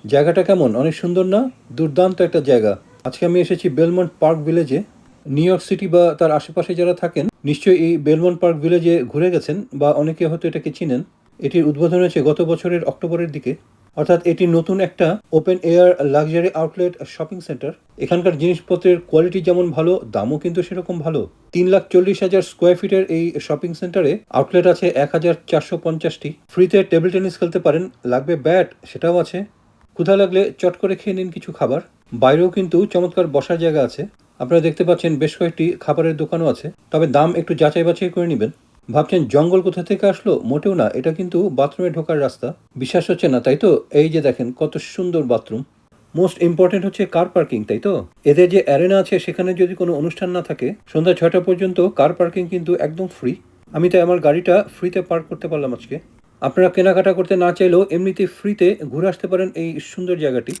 জায়গাটা কেমন? অনেক সুন্দর না? দুর্দান্ত একটা জায়গা। আজকে আমি এসেছি বেলমন্ট পার্ক ভিলেজে। নিউ ইয়র্ক সিটি বা তার আশেপাশে যারা থাকেন নিশ্চয়ই এই বেলমন্ট পার্ক ভিলেজে ঘুরে গেছেন বা অনেকে হয়তো এটাকে চিনেন। এটির উদ্বোধন হয়েছে গত বছরের অক্টোবরের দিকে। অর্থাৎ এটি নতুন একটা open air luxury outlet shopping centre. এখানকার জিনিসপত্রের কোয়ালিটি যেমন ভালো, দামও কিন্তু সেরকম ভালো। 3,40,000 স্কোয়ার ফিটের এই শপিং সেন্টারে আউটলেট আছে 1,450টি। ফ্রিতে টেবিল টেনিস খেলতে পারেন, লাগবে ব্যাট সেটাও আছে। ক্ষুধা লাগলে চট করে খেয়ে নিন কিছু খাবার। বাইরেও কিন্তু চমৎকার বসার জায়গা আছে। আপনারা দেখতে পাচ্ছেন বেশ কয়েকটি খাবারের দোকানও আছে, তবে দাম একটু যাচাই বাছাই করে নেবেন। ভাবছেন জঙ্গল কোথা থেকে আসলো? মোটেও না, এটা কিন্তু বাথরুমে ঢোকার রাস্তা। বিশ্বাস হচ্ছে না তাই তো? এই যে দেখেন কত সুন্দর বাথরুম। মোস্ট ইম্পর্টেন্ট হচ্ছে কার পার্কিং, তাই তো? এদের যে অ্যারেনা আছে সেখানে যদি কোনো অনুষ্ঠান না থাকে সন্ধ্যা 6টা পর্যন্ত কার পার্কিং কিন্তু একদম ফ্রি। আমি তাই আমার গাড়িটা ফ্রিতে পার্ক করতে পারলাম আজকে। আপনারা কেনাকাটা করতে না চাইলেও এমনিতে ফ্রিতে ঘুরে আসতে পারেন এই সুন্দর জায়গাটি।